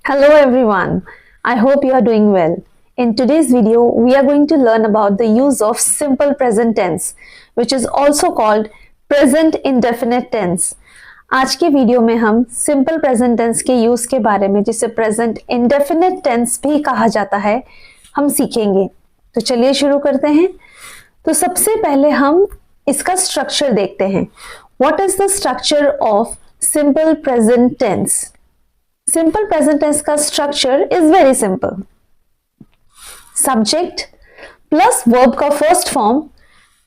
Hello everyone, I hope you are doing well. In today's video, we are going to learn about the use of simple present tense, which is also called present indefinite tense. आज के video में हम simple present tense के use के बारे में, जिसे present indefinite tense भी कहा जाता है, हम सीखेंगे। तो चलिए शुरू करते हैं। तो सबसे पहले हम इसका स्ट्रक्चर देखते हैं। What is the structure of simple present tense? Simple present tense का structure is very simple. Subject plus verb का first form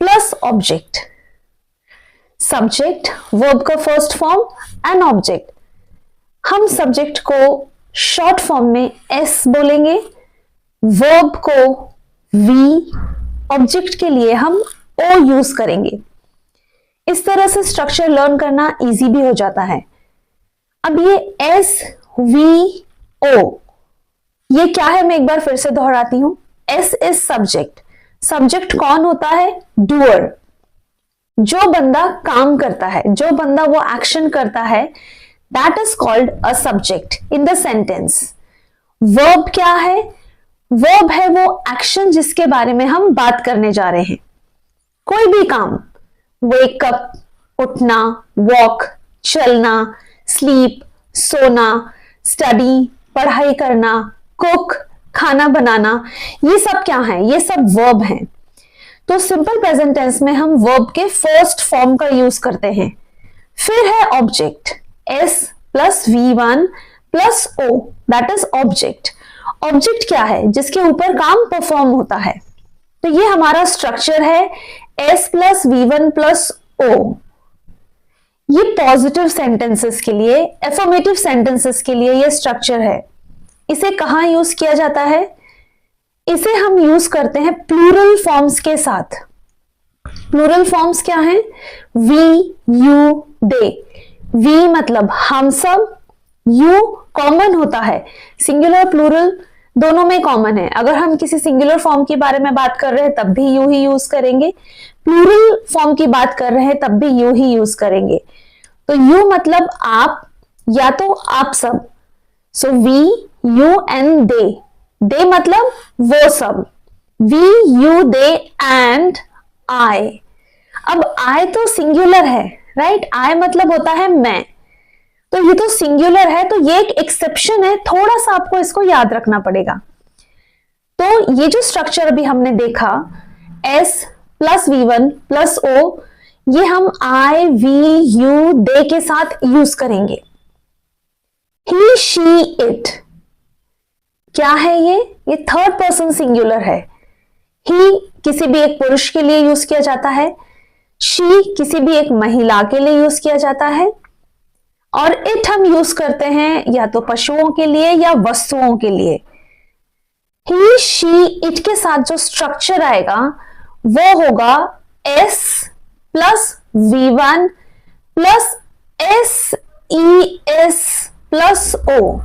plus object. Subject, verb का फर्स्ट फॉर्म एंड ऑब्जेक्ट। हम सब्जेक्ट को शॉर्ट फॉर्म में S बोलेंगे, verb को V, object के लिए हम ओ यूज करेंगे। इस तरह से स्ट्रक्चर लर्न करना इजी भी हो जाता है। अब ये एस वी ओ ये क्या है, मैं एक बार फिर से दोहराती हूं। S is subject. सब्जेक्ट कौन होता है? डूअर, जो बंदा काम करता है, जो बंदा वो एक्शन करता है, that is called a subject in the sentence. Verb क्या है? वर्ब है वो एक्शन जिसके बारे में हम बात करने जा रहे हैं। कोई भी काम, वेकअप, उठना, वॉक, चलना, स्लीप, सोना, स्टडी, पढ़ाई करना, कुक, खाना बनाना, ये सब क्या है? ये सब वर्ब हैं। तो सिंपल प्रेजेंट टेंस में हम वर्ब के फर्स्ट फॉर्म का यूज करते हैं। फिर है object, S plus V1 plus O, that is object. Object क्या है? जिसके ऊपर काम परफॉर्म होता है। तो ये हमारा स्ट्रक्चर है, S plus V1 plus O। ये पॉजिटिव सेंटेंसेस के लिए, एफर्मेटिव सेंटेंसेस के लिए ये स्ट्रक्चर है। इसे कहां यूज किया जाता है? इसे हम यूज करते हैं प्लूरल फॉर्म्स के साथ। प्लूरल फॉर्म्स क्या हैं? We, you, they. वी मतलब हम सब, यू कॉमन होता है, सिंगुलर प्लूरल दोनों में कॉमन है। अगर हम किसी सिंगुलर फॉर्म के बारे में बात कर रहे हैं तब भी यू ही यूज करेंगे, प्लूरल फॉर्म की बात कर रहे हैं तब भी यू ही यूज करेंगे। तो यू मतलब आप या तो आप सब, so we, you and they. They मतलब वो सब, we, you, they and I. अब आई तो सिंगुलर है, राइट? आई मतलब होता है मैं, तो ये तो सिंगुलर है, तो ये एक एक्सेप्शन है, थोड़ा सा आपको इसको याद रखना पड़ेगा। तो ये जो स्ट्रक्चर अभी हमने देखा, S plus V1 plus O, ये हम आई, वी, यू, दे के साथ यूज करेंगे। ही, शी, इट क्या है? ये थर्ड पर्सन सिंगुलर है। ही किसी भी एक पुरुष के लिए यूज किया जाता है, शी किसी भी एक महिला के लिए यूज किया जाता है, और इट हम यूज करते हैं या तो पशुओं के लिए या वस्तुओं के लिए। ही, शी, इट के साथ जो स्ट्रक्चर आएगा वो होगा S plus V1 plus SES plus O।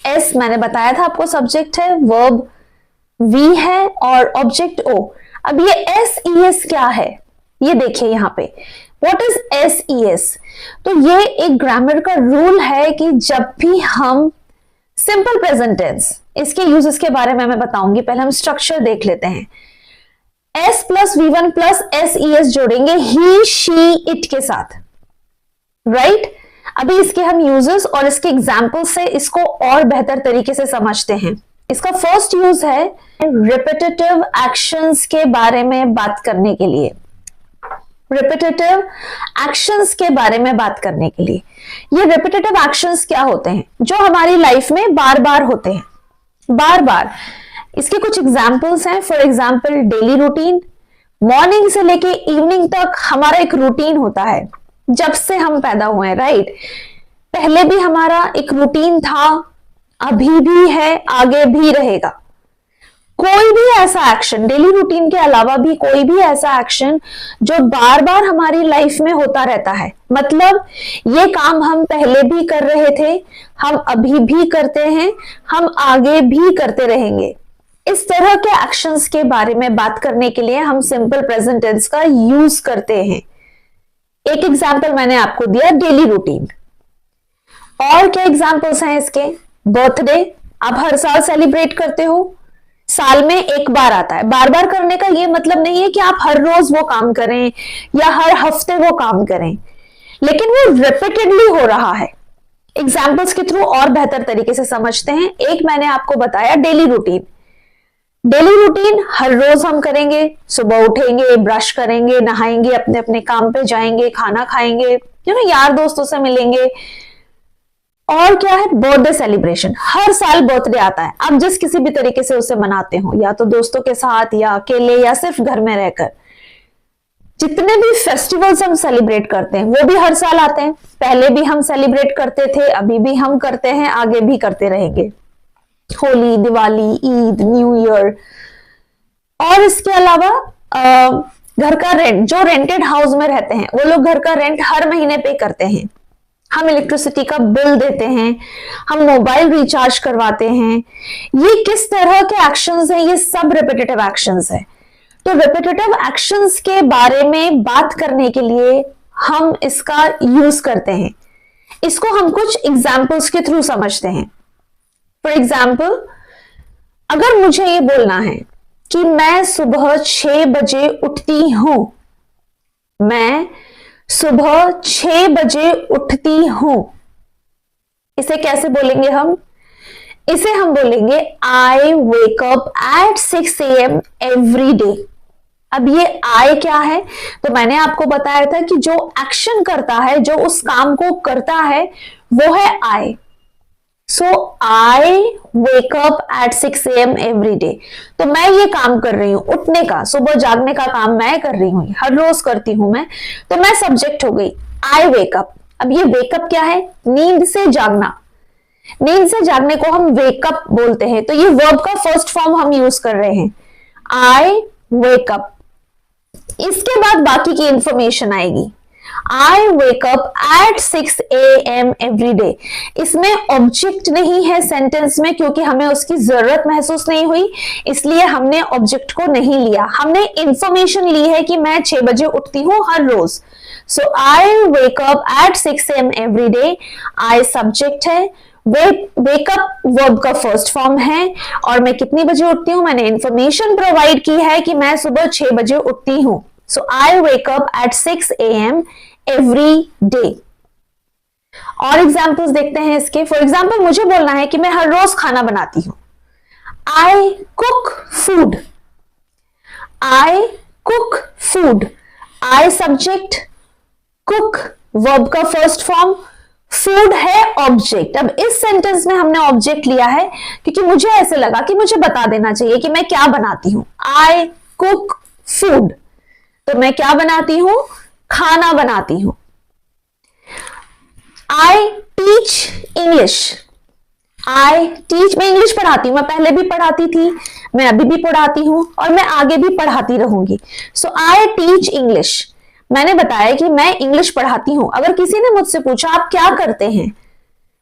S मैंने बताया था आपको सब्जेक्ट है, वर्ब V है और ऑब्जेक्ट O। अब ये SES क्या है? ये देखिए यहाँ पे, व्हाट इज SES? तो ये एक ग्रामर का रूल है कि जब भी हम सिंपल प्रेजेंट टेंस, इसके यूजेस के बारे में मैं बताऊंगी, पहले हम स्ट्रक्चर देख लेते हैं। S plus V1 plus SES जोड़ेंगे ही, शी, इट के साथ, राइट? अभी इसके हम यूजेस और इसके एग्जाम्पल से इसको और बेहतर तरीके से समझते हैं। इसका फर्स्ट यूज है रिपीटेटिव एक्शंस के बारे में बात करने के लिए। रिपीटेटिव एक्शंस के बारे में बात करने के लिए, ये रिपीटेटिव एक्शंस क्या होते हैं? जो हमारी लाइफ में बार बार होते हैं, बार बार। इसके कुछ एग्जाम्पल्स हैं। For example daily routine, morning से लेके इवनिंग तक हमारा एक रूटीन होता है जब से हम पैदा हुए हैं, राइट? पहले भी हमारा एक रूटीन था, अभी भी है, आगे भी रहेगा। कोई भी ऐसा एक्शन, डेली रूटीन के अलावा भी कोई भी ऐसा एक्शन जो बार बार हमारी लाइफ में होता रहता है, मतलब ये काम हम पहले भी कर रहे थे, हम अभी भी करते हैं, हम आगे भी करते रहेंगे। इस तरह के एक्शंस के बारे में बात करने के लिए हम सिंपल प्रेजेंट टेंस का यूज करते हैं। एक एग्जाम्पल मैंने आपको दिया, डेली रूटीन। और क्या एग्जाम्पल्स हैं इसके? बर्थडे आप हर साल सेलिब्रेट करते हो, साल में एक बार आता है। बार बार करने का ये मतलब नहीं है कि आप हर रोज वो काम करें या हर हफ्ते वो काम करें, लेकिन वो रिपीटेडली हो रहा है। एग्जाम्पल्स के थ्रू और बेहतर तरीके से समझते हैं। एक मैंने आपको बताया डेली रूटीन। डेली रूटीन हर रोज हम करेंगे, सुबह उठेंगे, ब्रश करेंगे, नहाएंगे, अपने अपने काम पे जाएंगे, खाना खाएंगे, यार दोस्तों से मिलेंगे। और क्या है, बर्थडे सेलिब्रेशन। हर साल बर्थडे आता है, आप जिस किसी भी तरीके से उसे मनाते हो, या तो दोस्तों के साथ या अकेले या सिर्फ घर में रहकर। जितने भी फेस्टिवल्स हम सेलिब्रेट करते हैं वो भी हर साल आते हैं। पहले भी हम सेलिब्रेट करते थे, अभी भी हम करते हैं, आगे भी करते रहेंगे। Holi, Diwali, Eid, new year. और इसके अलावा घर का रेंट, जो रेंटेड हाउस में रहते हैं वो लोग घर का रेंट हर महीने पे करते हैं। हम इलेक्ट्रिसिटी का बिल देते हैं, हम मोबाइल रिचार्ज करवाते हैं। ये किस तरह के एक्शंस हैं? ये सब रिपीटेटिव एक्शंस है। तो रिपीटेटिव एक्शंस के बारे में बात करने के लिए हम इसका यूज करते हैं। इसको हम कुछ एग्जाम्पल्स के थ्रू समझते हैं। फॉर एग्जाम्पल, अगर मुझे ये बोलना है कि मैं सुबह 6 बजे उठती हूं, मैं सुबह 6 बजे उठती हूं, इसे कैसे बोलेंगे हम? इसे हम बोलेंगे I wake up at 6 AM every day. अब ये आई क्या है? तो मैंने आपको बताया था कि जो एक्शन करता है, जो उस काम को करता है, वो है I. So I wake up at 6 AM every day. तो मैं ये काम कर रही हूं, उठने का, सुबह जागने का काम मैं कर रही हूं, हर रोज करती हूं मैं। तो मैं सब्जेक्ट हो गई, आई वेक अप। अब ये वेकअप क्या है? नींद से जागना। नींद से जागने को हम वेकअप बोलते हैं। तो ये वर्ब का फर्स्ट फॉर्म हम यूज कर रहे हैं, आई वेक अप। इसके बाद बाकी की इंफॉर्मेशन आएगी। I wake up at 6 AM every day. इसमें ऑब्जेक्ट नहीं है सेंटेंस में, क्योंकि हमें उसकी जरूरत महसूस नहीं हुई, इसलिए हमने ऑब्जेक्ट को नहीं लिया। हमने इंफॉर्मेशन ली है कि मैं 6 बजे उठती हूं हर रोज। So I wake up at 6 AM every day. I subject है, वेकअप वर्ब का फर्स्ट फॉर्म है, और मैं कितनी बजे उठती हूं? मैंने इंफॉर्मेशन प्रोवाइड की है कि मैं सुबह 6 बजे उठती हूं। So I wake up at 6 AM every day. और एग्जाम्पल्स देखते हैं इसके। फॉर एग्जाम्पल, मुझे बोलना है कि मैं हर रोज खाना बनाती हूं, आई cook food. I cook food, I subject, cook verb का फर्स्ट फॉर्म, फूड है ऑब्जेक्ट। अब इस सेंटेंस में हमने ऑब्जेक्ट लिया है क्योंकि मुझे ऐसे लगा कि मुझे बता देना चाहिए कि मैं क्या बनाती हूं। आई कुक फूड, तो मैं क्या बनाती हूं? खाना बनाती हूं। I teach English. I teach, मैं इंग्लिश पढ़ाती हूं, मैं पहले भी पढ़ाती थी, मैं अभी भी पढ़ाती हूं, और मैं आगे भी पढ़ाती रहूंगी। सो आई टीच इंग्लिश। मैंने बताया कि मैं इंग्लिश पढ़ाती हूं। अगर किसी ने मुझसे पूछा आप क्या करते हैं,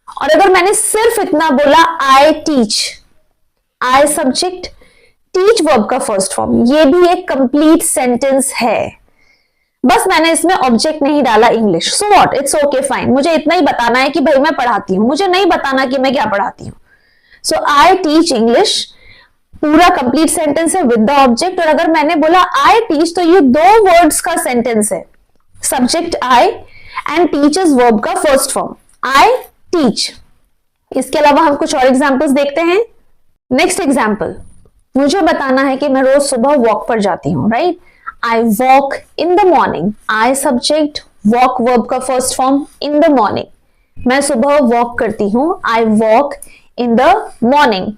और अगर मैंने सिर्फ इतना बोला I teach, I subject, teach verb का फर्स्ट फॉर्म, ये भी एक कंप्लीट सेंटेंस है। बस मैंने इसमें ऑब्जेक्ट नहीं डाला English. So what, it's okay fine. मुझे इतना ही बताना है कि भाई मैं पढ़ाती हूं, मुझे नहीं बताना कि मैं क्या पढ़ाती हूं। सो आई टीच इंग्लिश पूरा कंप्लीट सेंटेंस है विद द ऑब्जेक्ट। और अगर मैंने बोला आई टीच, तो ये 2 वर्ड्स का सेंटेंस है, subject I and teachers verb का फर्स्ट फॉर्म, आई टीच। इसके अलावा हम कुछ और एग्जांपल्स देखते हैं। नेक्स्ट एग्जांपल, मुझे बताना है कि मैं रोज सुबह वॉक पर जाती हूं, right? I walk in the morning. I subject, walk verb का first form, in the morning. मैं सुबह वॉक करती हूं, I walk in the morning.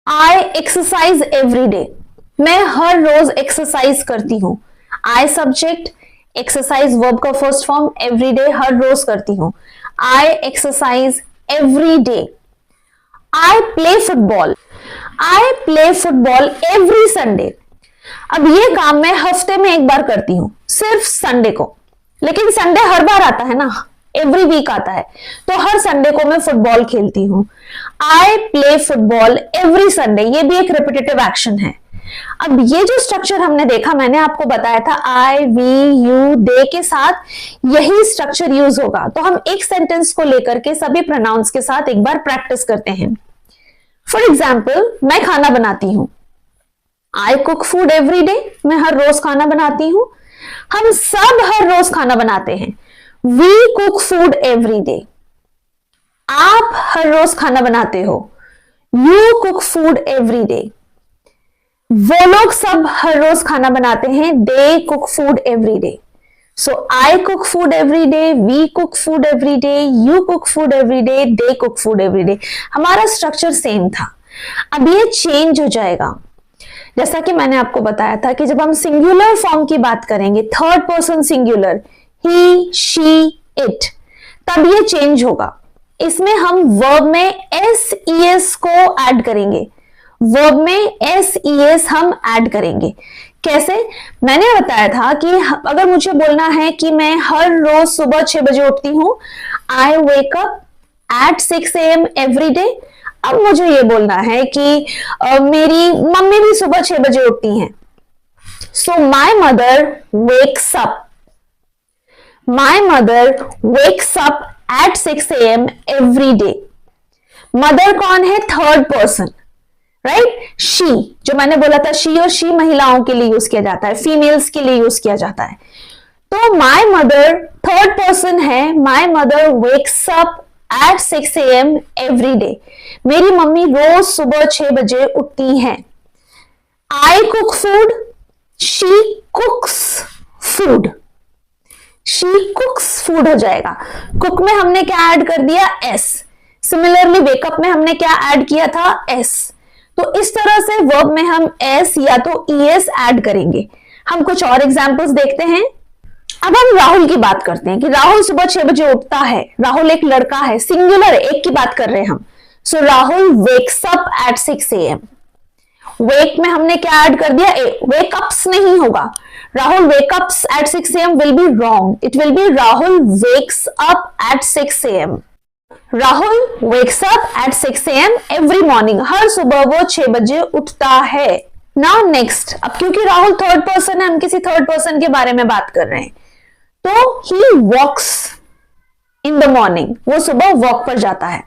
I exercise every day. मैं हर रोज एक्सरसाइज करती हूं। आई सब्जेक्ट, एक्सरसाइज वर्ब का फर्स्ट फॉर्म, एवरी डे, हर रोज करती हूं। I exercise every day. I play football. I play football every Sunday. अब ये काम मैं हफ्ते में एक बार करती हूं, सिर्फ संडे को। लेकिन संडे हर बार आता है ना, एवरी वीक आता है, तो हर संडे को मैं फुटबॉल खेलती हूं। आई प्ले फुटबॉल एवरी संडे, ये भी एक रिपीटेटिव एक्शन है। अब ये जो स्ट्रक्चर हमने देखा, मैंने आपको बताया था आई, वी, यू, दे के साथ यही स्ट्रक्चर यूज होगा। तो हम एक सेंटेंस को लेकर के सभी प्रोनाउंस के साथ एक बार प्रैक्टिस करते हैं। फॉर एग्जाम्पल, मैं खाना बनाती हूं, आई कुक फूड एवरी डे, मैं हर रोज खाना बनाती हूं। हम सब हर रोज खाना बनाते हैं, we cook food every day. आप हर रोज खाना बनाते हो, you cook food every day. वो लोग सब हर रोज खाना बनाते हैं, they cook food every day. So I cook food every day, we cook food every day, you cook food every day, they cook food every day. हमारा structure same था। अब ये चेंज हो जाएगा। जैसा कि मैंने आपको बताया था कि जब हम सिंगुलर फॉर्म की बात करेंगे, third person singular, he, she, it, तब ये चेंज होगा। इसमें हम वर्ब में एस ई एस को ऐड करेंगे। वर्ब में एस ई एस हम ऐड करेंगे। कैसे? मैंने बताया था कि अगर मुझे बोलना है कि मैं हर रोज सुबह 6 बजे उठती हूं, I wake up at 6 AM every day. अब मुझे ये बोलना है कि मेरी मम्मी भी सुबह 6 बजे उठती हैं। So my mother wakes up, my mother wakes up at 6 AM every day. Mother कौन है? Third person, right? शी, जो मैंने बोला था, शी और शी महिलाओं के लिए यूज किया जाता है, फीमेल्स के लिए यूज किया जाता है। तो माई मदर थर्ड पर्सन है, माई mother wakes up at 6 AM every day. मेरी मम्मी रोज सुबह 6 बजे उठती हैं। आई cook food, she कुक्स food, she कुक्स food हो जाएगा। कुक में हमने क्या ऐड कर दिया? एस। सिमिलरली वेकअप में हमने क्या ऐड किया था? एस। तो इस तरह से वर्ब में हम एस या तो ई एस ऐड करेंगे। हम कुछ और एग्जांपल्स देखते हैं। अब हम राहुल की बात करते हैं कि राहुल सुबह 6 बजे उठता है। राहुल एक लड़का है, सिंगुलर, एक की बात कर रहे हैं हम। So Rahul wakes up at 6 AM। Wake में हमने क्या ऐड कर दिया? वेकअप्स नहीं होगा। Rahul wakeups at 6 AM will be wrong. It will be Rahul wakes up at 6 AM। Rahul wakes up at 6 AM every morning. हर सुबह वो 6 बजे उठता है। नाउ नेक्स्ट, अब क्योंकि राहुल थर्ड पर्सन है, हम किसी थर्ड पर्सन के बारे में बात कर रहे हैं। तो ही वॉक्स इन द मॉर्निंग, वो सुबह वॉक पर जाता है।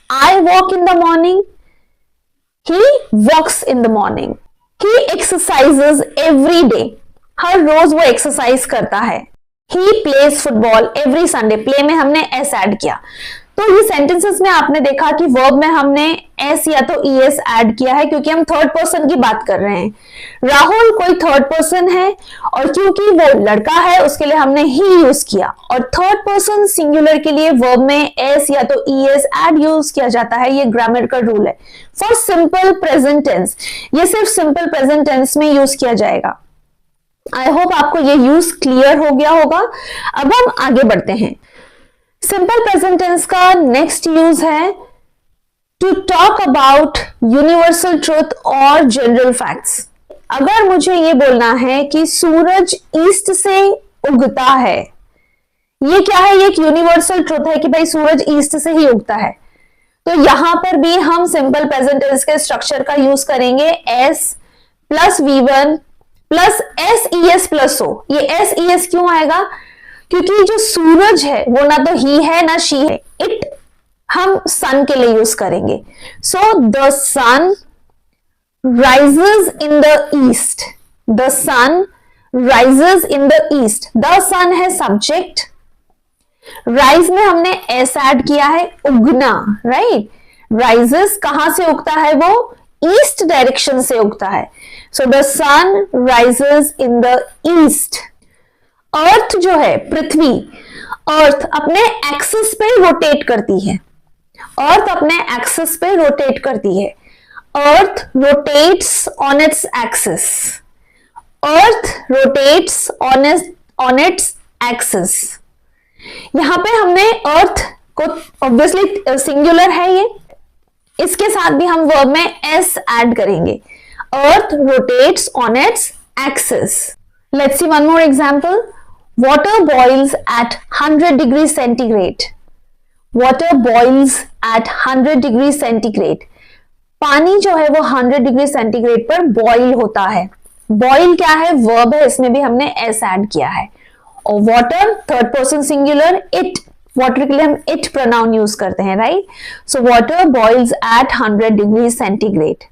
I walk in the morning, he walks in the morning. He exercises every day, हर रोज वो एक्सरसाइज करता है। He plays football every Sunday, play में हमने एस ऐड किया। तो ये सेंटेंसेस में आपने देखा कि वर्ब में हमने एस या तो ई एस ऐड किया है, क्योंकि हम थर्ड पर्सन की बात कर रहे हैं। राहुल कोई थर्ड पर्सन है और क्योंकि वो लड़का है उसके लिए हमने ही यूज किया। और थर्ड पर्सन सिंगुलर के लिए वर्ब में एस या तो ई एस ऐड यूज किया जाता है। ये ग्रामर का रूल है फॉर सिंपल प्रेजेंट टेंस। ये सिर्फ सिंपल प्रेजेंट टेंस में यूज किया जाएगा। आई होप आपको ये यूज क्लियर हो गया होगा। अब हम आगे बढ़ते हैं। सिंपल प्रेजेंट टेंस का नेक्स्ट यूज है to talk about universal truth और जनरल फैक्ट्स। अगर मुझे ये बोलना है कि सूरज ईस्ट से उगता है, ये क्या है? ये एक यूनिवर्सल ट्रूथ है कि भाई सूरज ईस्ट से ही उगता है। तो यहां पर भी हम सिंपल प्रेजेंट टेंस के स्ट्रक्चर का यूज करेंगे, S plus V1 plus S E S plus O. ये एस ई एस क्यों आएगा? क्योंकि जो सूरज है वो ना तो ही है ना शी है। इट हम सन के लिए यूज करेंगे। So the sun rises in the east, the sun rises in the east. The sun है सब्जेक्ट, राइज में हमने एस ऐड किया है, उगना, राइट? राइजेस कहां से उगता है? वो ईस्ट डायरेक्शन से उगता है। So the sun rises in the east. Earth जो है, पृथ्वी, अर्थ अपने एक्सिस पे रोटेट करती है। अर्थ अपने एक्सिस पे रोटेट करती है। अर्थ rotates on its axis. Earth rotates on its axis. यहां पे हमने अर्थ को, ऑब्वियसली सिंगुलर है ये, इसके साथ भी हम वर्ब में एस ऐड करेंगे। अर्थ rotates on its axis. Let's see one more example. Water boils at 100 degrees centigrade. Water boils at 100 degrees centigrade. पानी जो है वो 100 डिग्री सेंटीग्रेड पर बॉईल होता है। बॉईल क्या है, वर्ब है, इसमें भी हमने एस ऐड किया है। और water third person singular, it, water के लिए हम इट प्रोनाउन यूज करते हैं, right. So water boils at 100 degree centigrade.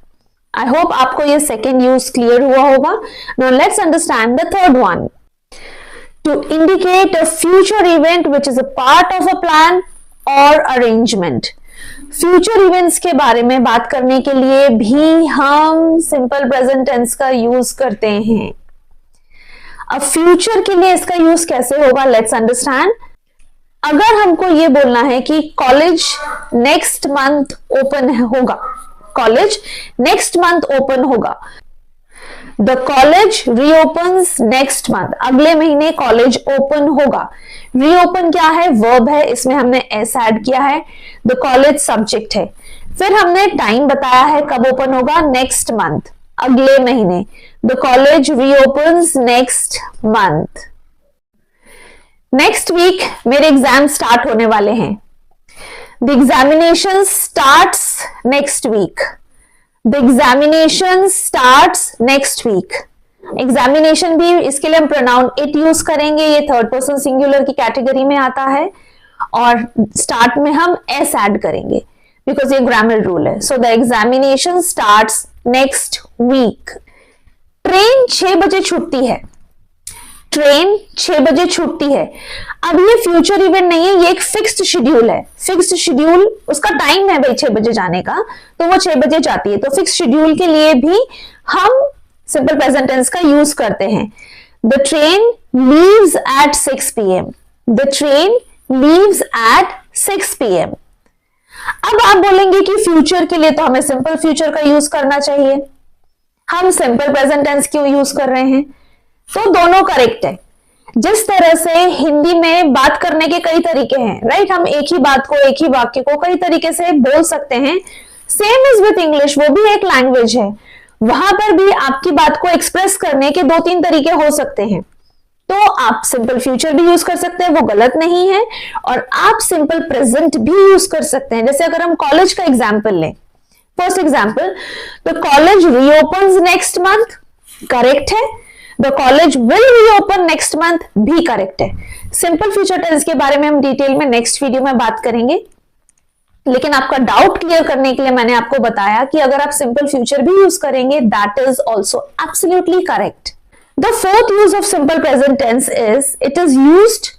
I hope आपको ये सेकेंड यूज क्लियर हुआ होगा। Now let's understand the third one. To indicate a future event which is a part of a plan और arrangement. Future events के बारे में बात करने के लिए भी हम सिंपल प्रेजेंट टेंस का यूज करते हैं। अब फ्यूचर के लिए इसका यूज कैसे होगा, लेट्स अंडरस्टैंड। अगर हमको ये बोलना है कि कॉलेज नेक्स्ट मंथ ओपन होगा, कॉलेज नेक्स्ट मंथ ओपन होगा, the college reopens next month, अगले महीने कॉलेज ओपन होगा। रीओपन क्या है, वर्ब है, इसमें हमने एस ऐड किया है। द कॉलेज सब्जेक्ट है। फिर हमने टाइम बताया है कब ओपन होगा, नेक्स्ट मंथ, अगले महीने। The college reopens next month. Next week मेरे एग्जाम स्टार्ट होने वाले हैं। The examination starts next week. The examination starts next week. Examination भी, इसके लिए हम प्रोनाउन इट यूज करेंगे, ये थर्ड पर्सन सिंगुलर की कैटेगरी में आता है। और स्टार्ट में हम एस ऐड करेंगे बिकॉज ये ग्रामर रूल है। So the examination starts next week. Train 6 बजे छूटती है। ट्रेन 6 बजे छूटती है। अब ये फ्यूचर इवेंट नहीं है, ये एक फिक्स्ड शेड्यूल है। फिक्स्ड शेड्यूल, उसका टाइम है भाई 6 बजे जाने का, तो वो 6 बजे जाती है। तो फिक्स्ड शेड्यूल के लिए भी हम सिंपल प्रेजेंट टेंस का यूज करते हैं। The train leaves eight 6 PM। The train leaves eight 6 PM। अब आप बोलेंगे कि फ्यूचर के लिए तो हमें सिंपल फ्यूचर का यूज करना चाहिए, हम सिंपल प्रेजेंट टेंस क्यों यूज कर रहे हैं? तो दोनों करेक्ट है। जिस तरह से हिंदी में बात करने के कई तरीके हैं, राइट, हम एक ही बात को, एक ही वाक्य को कई तरीके से बोल सकते हैं। सेम इज विथ इंग्लिश, वो भी एक लैंग्वेज है, वहां पर भी आपकी बात को एक्सप्रेस करने के 2-3 तरीके हो सकते हैं। तो आप सिंपल फ्यूचर भी यूज कर सकते हैं, वो गलत नहीं है। और आप सिंपल प्रेजेंट भी यूज कर सकते हैं। जैसे अगर हम कॉलेज का एग्जाम्पल लें, first example, the college reopens next month, correct है। The college will reopen next month भी करेक्ट है। सिंपल फ्यूचर टेंस के बारे में हम डिटेल में नेक्स्ट वीडियो में बात करेंगे, लेकिन आपका डाउट क्लियर करने के लिए मैंने आपको बताया कि अगर आप सिंपल फ्यूचर भी यूज करेंगे, that is also absolutely correct. The fourth use of simple present tense is it is used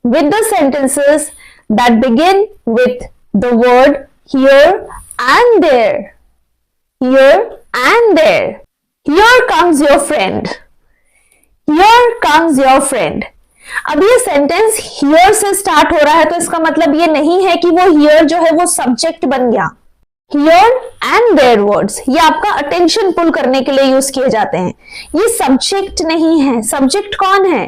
with the sentences that begin with the word here and there. Here and there. Here comes your friend. Here comes your friend. अब ये sentence here से start हो रहा है, तो इसका मतलब ये नहीं है कि वो here जो है वो सब्जेक्ट बन गया। Here and there words ये आपका अटेंशन पुल करने के लिए यूज किए जाते हैं। ये सब्जेक्ट नहीं है। सब्जेक्ट कौन है?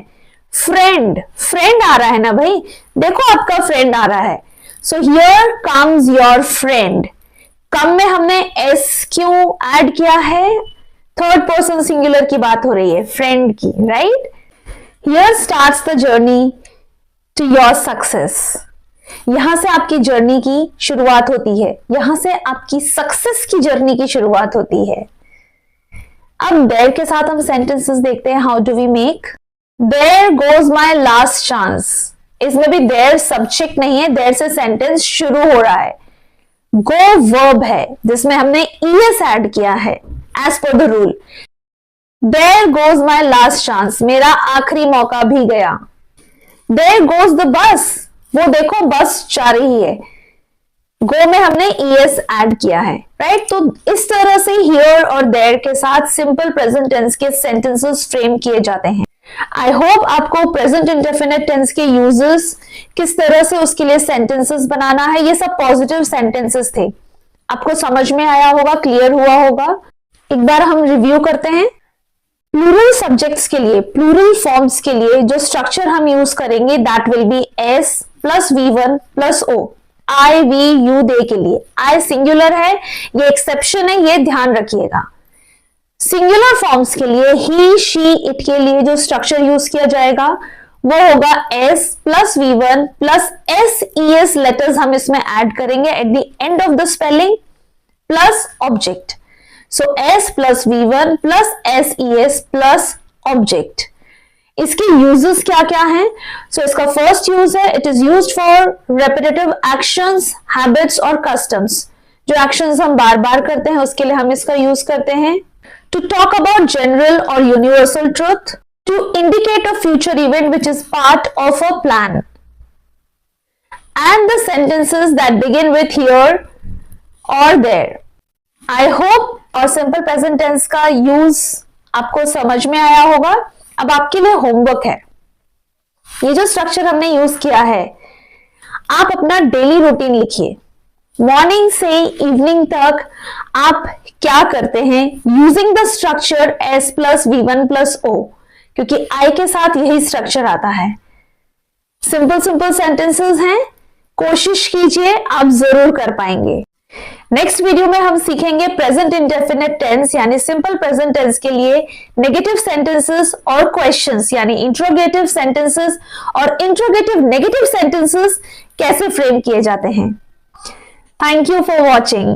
फ्रेंड। फ्रेंड आ रहा है ना भाई, देखो आपका फ्रेंड आ रहा है। So here comes your friend. Come में हमने एस क्यों ऐड किया है? थर्ड पर्सन सिंगुलर की बात हो रही है, फ्रेंड की, right. Here starts the journey to your success. यहां से आपकी जर्नी की शुरुआत होती है, यहां से आपकी सक्सेस की जर्नी की शुरुआत होती है। अब देयर के साथ हम सेंटेंसेस देखते हैं। How do we make? There goes my last chance. इसमें भी देयर सब्जेक्ट नहीं है, देयर से सेंटेंस शुरू हो रहा है। गो वर्ब है जिसमें हमने ईएस ऐड किया है as per the rule. There goes my last chance, मेरा आखिरी मौका भी गया। देयर गोज द बस, वो देखो बस जा रही है। गो में हमने ईएस ऐड किया है, राइट। तो इस तरह से हियर और देयर के साथ सिंपल प्रेजेंट टेंस के सेंटेंसेस फ्रेम किए जाते हैं। आई होप आपको प्रेजेंट इंडेफिनिट टेंस के यूजेस, किस तरह से उसके लिए सेंटेंसेस बनाना है, ये सब पॉजिटिव सेंटेंसेस थे, आपको समझ में आया होगा, क्लियर हुआ होगा। एक बार हम रिव्यू करते हैं। प्लूरल सब्जेक्ट्स के लिए, प्लूरल फॉर्म्स के लिए जो स्ट्रक्चर हम यूज करेंगे, that will be S plus V1 plus O। I we you they के लिए आई सिंगुलर है, ये एक्सेप्शन है, ये ध्यान रखिएगा। सिंगुलर फॉर्म्स के लिए ही, शी, इट के लिए जो स्ट्रक्चर यूज किया जाएगा वो होगा S plus V1 plus SES letters हम इसमें ऐड करेंगे at the end of the spelling plus object. So S plus V1 plus SES plus object. इसके यूजेस क्या क्या हैं? सो इसका फर्स्ट यूज है, it is used for repetitive actions, habits और कस्टम्स. जो एक्शंस हम बार बार करते हैं उसके लिए हम इसका यूज करते हैं. टू टॉक अबाउट जनरल और universal truth, to indicate a future event which is part of a plan. And the sentences that begin with here or there. I hope और simple present tense का use आपको समझ में आया होगा. अब आपके लिए होमवर्क है. ये जो स्ट्रक्चर हमने यूज किया है, आप अपना डेली रूटीन लिखिए. मॉर्निंग से इवनिंग तक आप क्या करते हैं using the structure S plus V1 plus O, क्योंकि I के साथ यही स्ट्रक्चर आता है. सिंपल सेंटेंसेस हैं, कोशिश कीजिए, आप जरूर कर पाएंगे. नेक्स्ट वीडियो में हम सीखेंगे प्रेजेंट इंडेफिनिट टेंस यानी सिंपल प्रेजेंट टेंस के लिए नेगेटिव सेंटेंसेस और क्वेश्चंस यानी इंट्रोगेटिव सेंटेंसेस और इंट्रोगेटिव नेगेटिव सेंटेंसेस कैसे फ्रेम किए जाते हैं. Thank you for watching.